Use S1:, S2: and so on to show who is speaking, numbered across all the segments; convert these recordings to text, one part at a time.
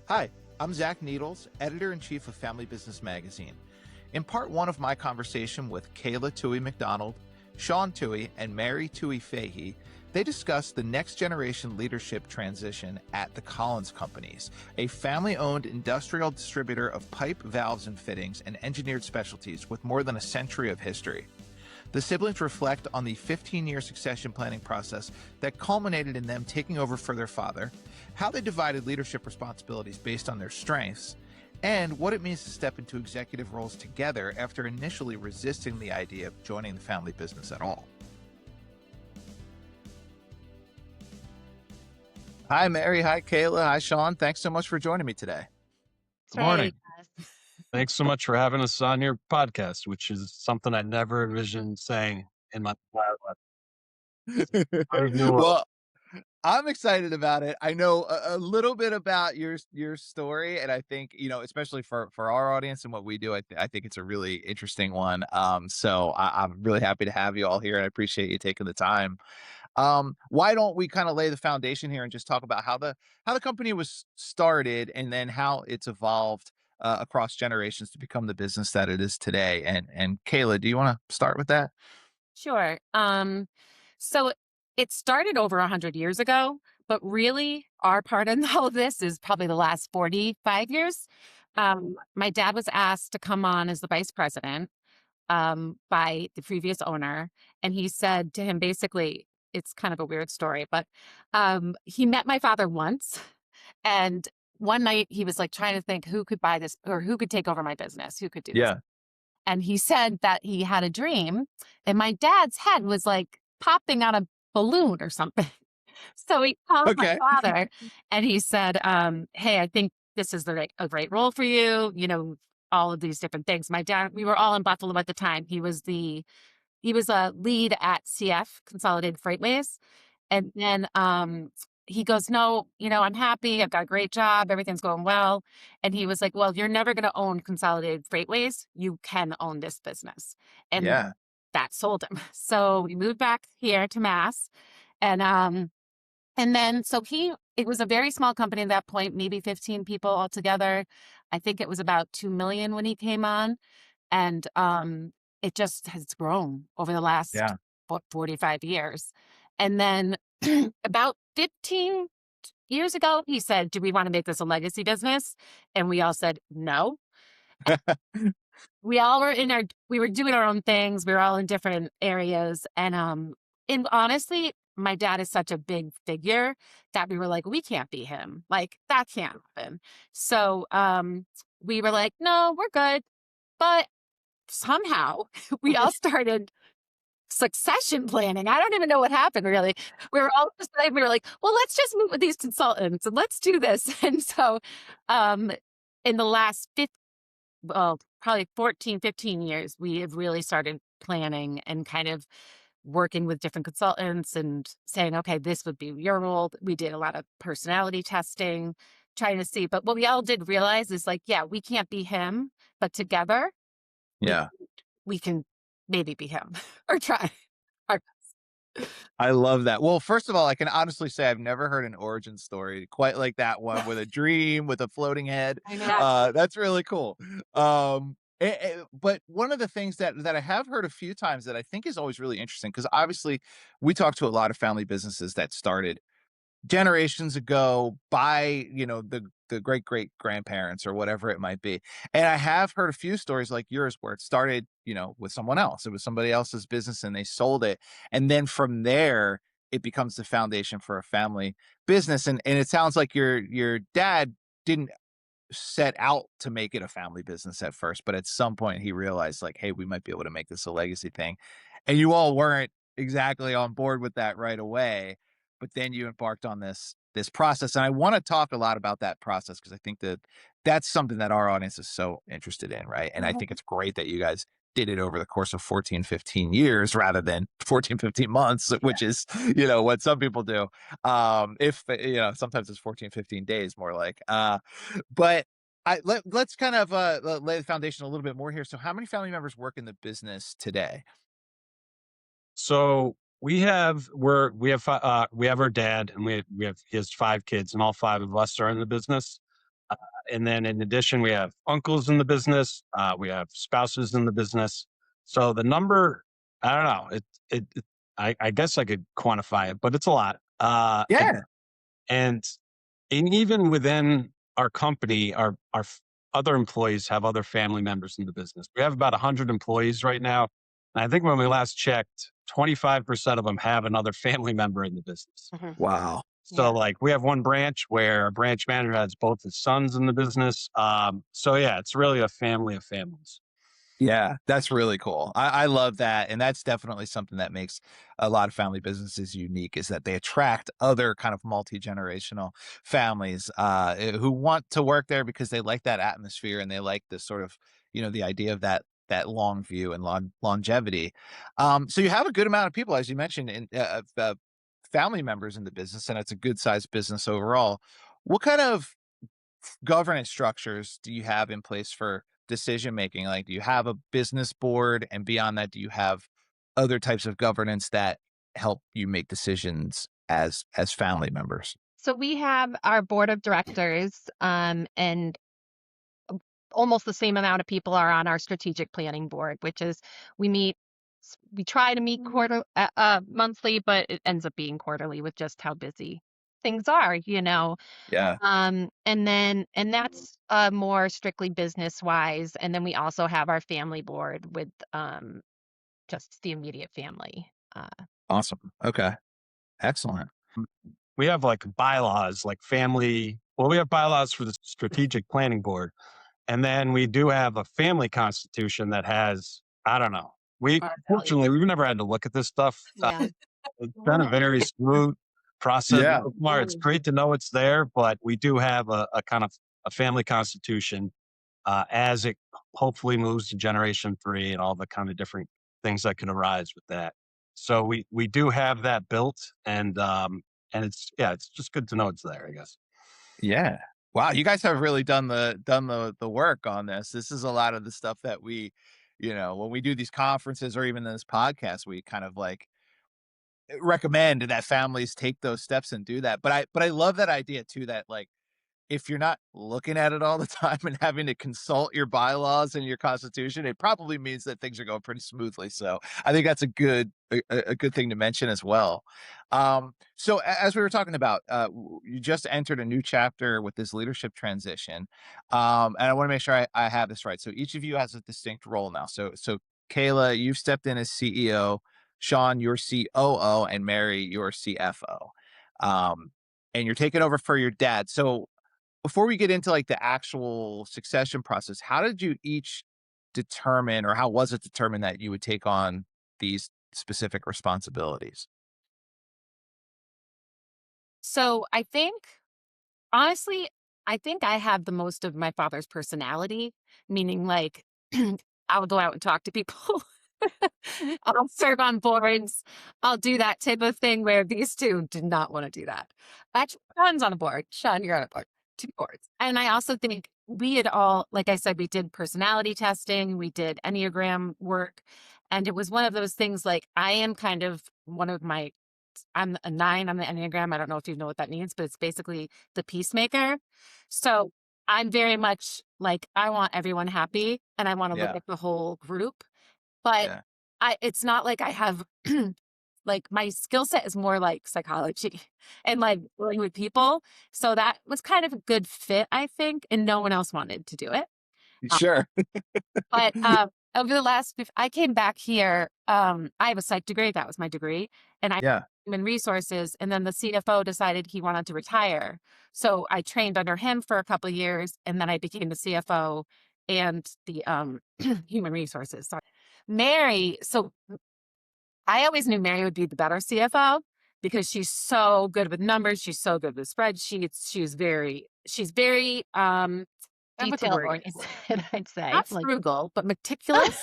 S1: Hi, I'm Zach Needles, editor-in-chief of Family Business Magazine. In part one of my conversation with Kala Tuohey-McDonald, Sean Tuohy, and Mary Tuohey-Fahy, they discussed the next generation leadership transition at the Collins Companies, a family-owned industrial distributor of pipe, valves, and fittings and engineered specialties with more than a century of history. The siblings reflect on the 15-year succession planning process that culminated in them taking over for their father, how they divided leadership responsibilities based on their strengths, and what it means to step into executive roles together after initially resisting the idea of joining the family business at all. Hi, Mary. Hi, Kayla. Hi, Sean. Thanks so much for joining me today.
S2: Good morning. Thanks so much for having us on your podcast, which is something I never envisioned saying in my life.
S1: Well, I'm excited about it. I know a little bit about your story, and I think, especially for our audience and what we do, I think it's a really interesting one. So I'm really happy to have you all here, and I appreciate you taking the time. Why don't we kind of lay the foundation here and just talk about how the company was started, and then how it's evolved across generations to become the business that it is today. And Kayla, do you want to start with that?
S3: Sure. So it started over 100 years ago, but really our part in all of this is probably the last 45 years. My dad was asked to come on as the vice president by the previous owner. And he said to him, basically, it's kind of a weird story, but he met my father once. And one night he was like trying to think who could buy this or who could take over my business, who could do this.
S1: Yeah.
S3: And he said that he had a dream and my dad's head was like popping out a balloon or something. So he called my
S1: Okay.
S3: father and he said, hey, I think this is a great role for you. All of these different things. My dad, we were all in Buffalo at the time. He was a lead at CF, Consolidated Freightways. And then he goes, no, I'm happy. I've got a great job. Everything's going well. And he was like, well, you're never going to own Consolidated Freightways. You can own this business. And
S1: Yeah.
S3: that sold him. So we moved back here to Mass. And then, it was a very small company at that point, maybe 15 people altogether. I think it was about 2 million when he came on. And it just has grown over the last 45 years. And then about 15 years ago, he said, do we want to make this a legacy business? And we all said, no. We all were we were doing our own things. We were all in different areas. And honestly, my dad is such a big figure that we were like, we can't be him. Like, that can't happen. So we were like, no, we're good. But somehow we all started succession planning. I don't even know what happened, really. We were like, well, let's just meet with these consultants and let's do this. And so in the last probably 14, 15 years, we have really started planning and kind of working with different consultants and saying, okay, this would be your role. We did a lot of personality testing, trying to see. But what we all did realize is like, yeah, we can't be him, but together, we can maybe be him or try our best.
S1: I love that. Well, first of all, I can honestly say I've never heard an origin story quite like that one with a dream, with a floating head.
S3: I know.
S1: That's really cool. But one of the things that I have heard a few times that I think is always really interesting, because obviously we talk to a lot of family businesses that started generations ago by, the great great grandparents or whatever it might be. And I have heard a few stories like yours where it started, with someone else. It was somebody else's business and they sold it. And then from there, it becomes the foundation for a family business. And it sounds like your dad didn't set out to make it a family business at first, but at some point he realized like, hey, we might be able to make this a legacy thing. And you all weren't exactly on board with that right away, but then you embarked on this process. And I want to talk a lot about that process because I think that that's something that our audience is so interested in, right? And I think it's great that you guys did it over the course of 14, 15 years rather than 14, 15 months, which is, what some people do. If, sometimes it's 14, 15 days more like, but let's kind of lay the foundation a little bit more here. So how many family members work in the business today?
S2: So we have our dad, and he has 5 kids, and all 5 of us are in the business. And then in addition, we have uncles in the business. We have spouses in the business. So the number, I don't know. I guess I could quantify it, but it's a lot.
S1: Yeah.
S2: And even within our company, our other employees have other family members in the business. We have about 100 employees right now. And I think when we last checked, 25% of them have another family member in the business.
S1: Wow.
S2: So like we have one branch where our branch manager has both his sons in the business. So yeah, it's really a family of families.
S1: Yeah, that's really cool. I love that. And that's definitely something that makes a lot of family businesses unique is that they attract other kind of multi-generational families who want to work there because they like that atmosphere and they like this sort of, the idea of that long view and longevity. So you have a good amount of people, as you mentioned, family members in the business, and it's a good sized business overall. What kind of governance structures do you have in place for decision making? Like, do you have a business board? And beyond that, do you have other types of governance that help you make decisions as family members?
S4: So we have our board of directors, and almost the same amount of people are on our strategic planning board, which is we meet. We try to meet monthly, but it ends up being quarterly with just how busy things are,
S1: Yeah.
S4: And that's more strictly business wise. And then we also have our family board with just the immediate family.
S1: Awesome. Okay. Excellent.
S2: We have like bylaws, like family. Well, we have bylaws for the strategic planning board. And then we do have a family constitution that has, I don't know. Fortunately, we've never had to look at this stuff.
S4: Yeah.
S2: It's been a very smooth process.
S1: Yeah.
S2: So far. It's great to know it's there, but we do have a kind of a family constitution as it hopefully moves to generation 3 and all the kind of different things that can arise with that. So we do have that built, and it's just good to know it's there, I guess.
S1: Yeah. Wow, you guys have really done the work on this. This is a lot of the stuff that we, when we do these conferences or even this podcast, we kind of like recommend that families take those steps and do that. But I love that idea too, that like if you're not looking at it all the time and having to consult your bylaws and your constitution, it probably means that things are going pretty smoothly. So I think that's a good thing to mention as well. So as we were talking about, you just entered a new chapter with this leadership transition. And I want to make sure I have this right. So each of you has a distinct role now. So Kayla, you've stepped in as CEO, Sean, your COO, and Mary, your CFO. And you're taking over for your dad. So before we get into like the actual succession process, how did you each determine, or how was it determined that you would take on these specific responsibilities?
S3: So I think, honestly, I think I have the most of my father's personality, meaning like I'll go out and talk to people. I'll serve on boards. I'll do that type of thing where these two did not want to do that. Actually, Sean's on a board. Sean, you're on a board. 2 boards. And I also think we had all, like I said, we did personality testing, we did Enneagram work. And it was one of those things like I am kind of I'm a 9 on the Enneagram. I don't know if you know what that means, but it's basically the peacemaker. So I'm very much like, I want everyone happy and I want to look at the whole group. But it's not like I have like my skill set is more like psychology and like dealing with people. So that was kind of a good fit, I think. And no one else wanted to do it.
S1: Sure.
S3: But over the I came back here. I have a psych degree. That was my degree. And I human resources. And then the CFO decided he wanted to retire. So I trained under him for a couple of years. And then I became the CFO and the human resources. Sorry. Mary. So I always knew Mary would be the better CFO because she's so good with numbers. She's so good with spreadsheets. She's very
S4: Detail oriented, I'd say.
S3: Not frugal, but meticulous.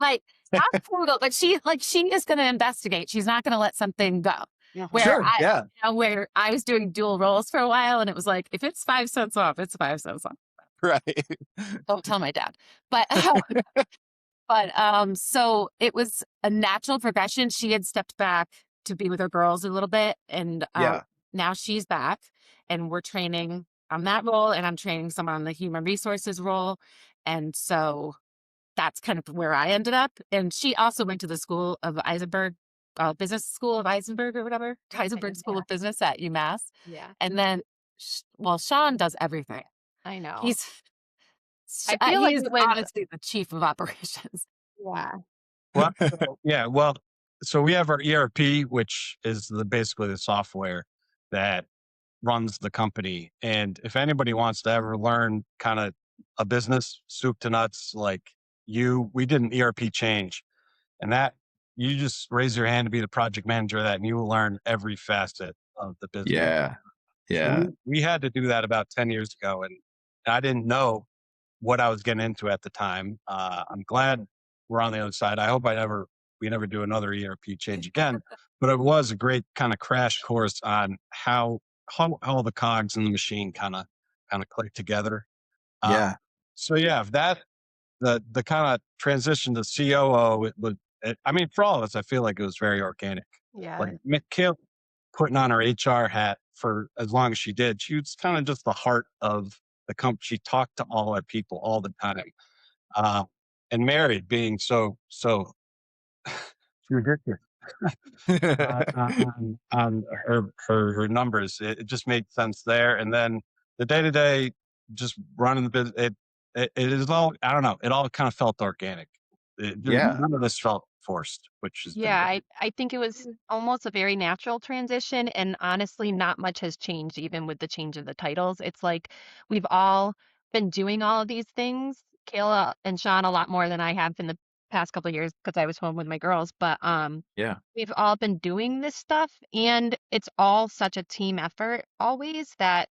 S3: Like not frugal, but she is going to investigate. She's not going to let something go.
S4: Yeah.
S3: Where I was doing dual roles for a while, and it was like, if it's 5 cents off, it's 5 cents off.
S1: Right.
S3: Don't tell my dad. But so it was a natural progression. She had stepped back to be with her girls a little bit, and now she's back, and we're training on that role, and I'm training someone on the human resources role. And so that's kind of where I ended up. And she also went to the school of Eisenberg, Business School of Eisenberg or whatever, Heisenberg School
S4: Yeah.
S3: of Business at UMass.
S4: Yeah.
S3: And then, well, Sean does everything.
S4: I know.
S3: He's
S4: I feel like
S3: he's
S4: it was,
S3: honestly the chief of operations.
S4: yeah.
S2: Well, yeah, well, so we have our ERP, which is basically the software that runs the company. And if anybody wants to ever learn kind of a business soup to nuts, like we did an ERP change, and that you just raise your hand to be the project manager of that, and you will learn every facet of the business.
S1: Yeah.
S2: So
S1: Yeah.
S2: we had to do that about 10 years ago, and I didn't know what I was getting into at the time. I'm glad we're on the other side. I hope we never do another ERP change again. But it was a great kind of crash course on how all the cogs in the machine kind of click together. Uh,
S1: Yeah.
S2: so yeah, if the kind of transition to COO, I mean, for all of us, I feel like it was very organic.
S4: Yeah.
S2: Like Kim putting on her HR hat for as long as she did, she was kind of just the heart of the company. She talked to all our people all the time. Uh, and Mary being so ridiculous on her numbers, it just made sense there. And then the day to day, just running the business, it is all, I don't know, it all kind of felt organic.
S1: Yeah.
S2: None of this felt forced, which has been
S4: Yeah,
S2: great.
S4: I think it was almost a very natural transition, and honestly, not much has changed even with the change of the titles. It's like we've all been doing all of these things, Kayla and Sean a lot more than I have in the past couple of years because I was home with my girls, but
S1: Yeah.
S4: we've all been doing this stuff, and it's all such a team effort always that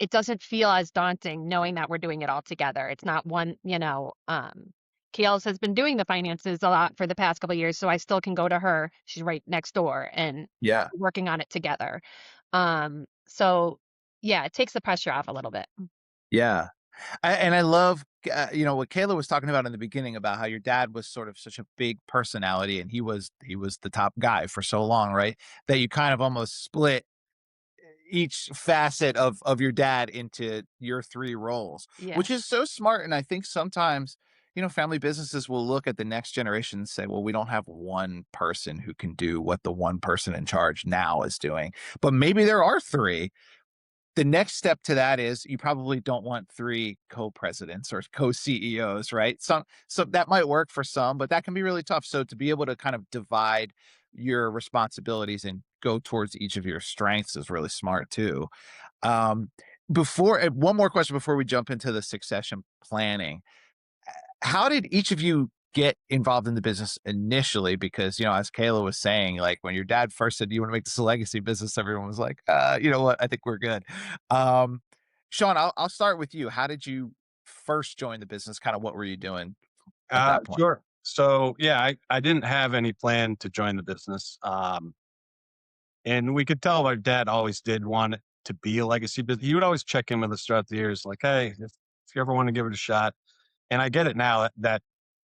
S4: it doesn't feel as daunting knowing that we're doing it all together. It's not one, Kales has been doing the finances a lot for the past couple of years, so I still can go to her. She's right next door and
S1: Yeah.
S4: working on it together. So yeah, it takes the pressure off a little bit.
S1: Yeah. And I love, what Kayla was talking about in the beginning about how your dad was sort of such a big personality and he was the top guy for so long, right? That you kind of almost split each facet of your dad into your three roles,
S4: Yeah.
S1: which is so smart. And I think sometimes, family businesses will look at the next generation and say, well, we don't have one person who can do what the one person in charge now is doing, but maybe there are three. The next step to that is you probably don't want three co-presidents or co-CEOs, right? So that might work for some, but that can be really tough. So to be able to kind of divide your responsibilities and go towards each of your strengths is really smart too. Um, one more question before we jump into the succession planning. How did each of you get involved in the business initially? Because, as Kayla was saying, like when your dad first said, you want to make this a legacy business, everyone was like, you know what? I think we're good. Um, Sean, I'll start with you. How did you first join the business? Kind of what were you doing at that point?
S2: Sure. So yeah, I didn't have any plan to join the business. And we could tell our dad always did want it to be a legacy business. He would always check in with us throughout the years, like, hey, if you ever want to give it a shot. And I get it now that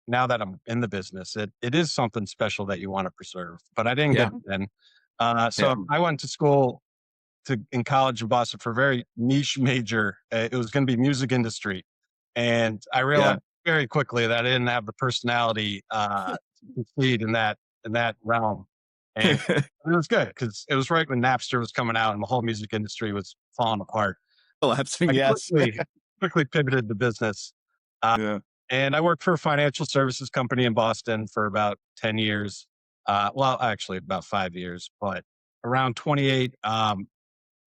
S2: I'm in the business, it is something special that you want to preserve. But I didn't get
S1: Yeah.
S2: it then.
S1: Yeah.
S2: So I went to school in college in Boston for a very niche major. It was going to be music industry. And I
S1: Yeah.
S2: realized very quickly that I didn't have the personality to succeed in that realm. And it was good because it was right when Napster was coming out and the whole music industry was falling apart.
S1: Collapsing.
S2: I
S1: Yes.
S2: quickly pivoted the business. Uh,
S1: Yeah.
S2: and I worked for a financial services company in Boston for about 10 years. Well, actually about 5 years, but around 28, I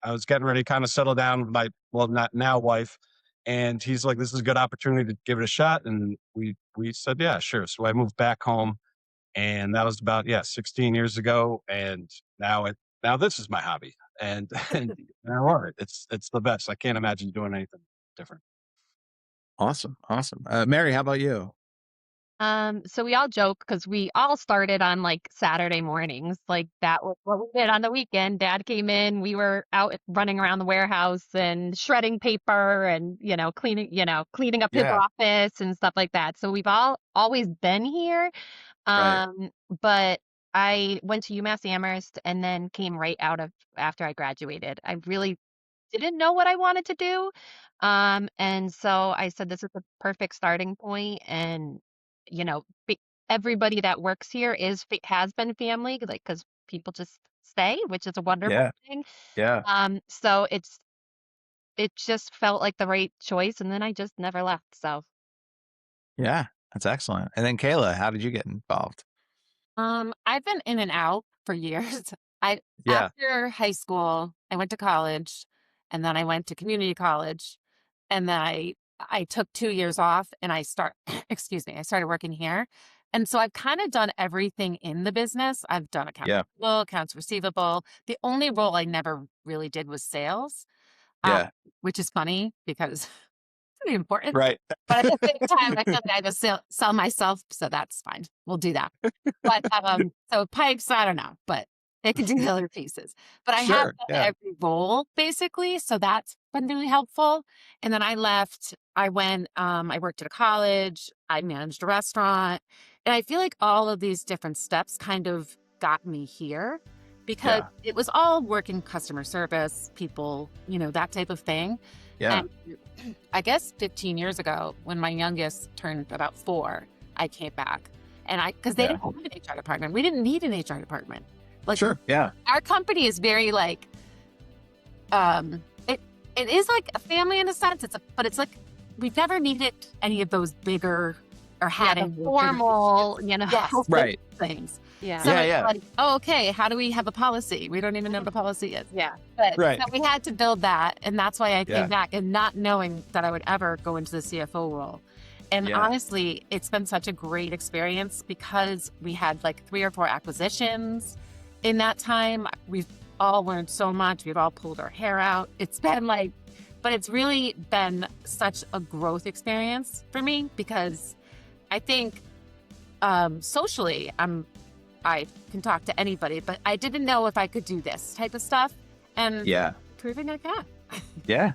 S2: was getting ready to kind of settle down with my, well, not now wife. And he's like, this is a good opportunity to give it a shot. And we said, yeah, sure. So I moved back home and that was about, 16 years ago. And now this is my hobby. And, and I love it. It's the best. I can't imagine doing anything different.
S1: Awesome. Awesome. Mary, how about you?
S4: So we all joke because we all started on like Saturday mornings. Like that was what we did on the weekend. Dad came in, we were out running around the warehouse and shredding paper and, cleaning up his
S1: Yeah.
S4: office and stuff like that. So we've all always been here.
S1: Right.
S4: But I went to UMass Amherst and then came right out of after I graduated. I really didn't know what I wanted to do. And so I said, this is the perfect starting point. And, you know, everybody that works here has been family, like, because people just stay, which is a wonderful
S1: Yeah.
S4: thing.
S1: Yeah.
S4: So it just felt like the right choice. And then I just never left. So.
S1: Yeah. That's excellent. And then Kayla, how did you get involved?
S3: I've been in and out for years. I
S1: Yeah.
S3: After high school, I went to college, and then I went to community college, and then I took 2 years off, and excuse me, I started working here. And so I've kind of done everything in the business. I've done accounts
S1: Yeah.
S3: payable, accounts receivable. The only role I never really did was sales, uh,
S1: Yeah.
S3: which is funny because pretty important.
S1: Right.
S3: But at the same time, I feel like I just sell myself, so that's fine. We'll do that. But so pipes, I don't know, but they can do the other pieces. But I have
S1: Sure.
S3: done
S1: Yeah.
S3: every role basically, so that's been really helpful. And then I left. I went. I worked at a college. I managed a restaurant, and I feel like all of these different steps kind of got me here because
S1: Yeah.
S3: it was all working customer service, people, that type of thing.
S1: Yeah.
S3: And I guess 15 years ago, when my youngest turned about 4, I came back. And because they
S1: Yeah.
S3: didn't have an HR department. We didn't need an HR department. Like,
S1: Sure. Yeah.
S3: our company is very like, it is like a family in a sense. But it's like, we've never needed any of those bigger or had
S4: Yeah,
S3: any
S4: the
S3: bigger
S4: formal, you know.
S3: yes,
S1: Right.
S3: things.
S4: Yeah.
S3: So
S1: Yeah,
S3: it's
S1: yeah.
S3: like, oh, okay, how do we have a policy? We don't even know what a policy is.
S4: Yeah.
S3: But
S1: Right.
S3: so we had to build that, and that's why I
S1: Yeah.
S3: came back, and not knowing that I would ever go into the CFO role. And
S1: Yeah.
S3: honestly, it's been such a great experience because we had like 3 or 4 acquisitions in that time. We've all learned so much. We've all pulled our hair out. It's been like, but it's really been such a growth experience for me because I think socially, I can talk to anybody, but I didn't know if I could do this type of stuff, and
S1: Yeah.
S3: proving I can.
S1: Yeah.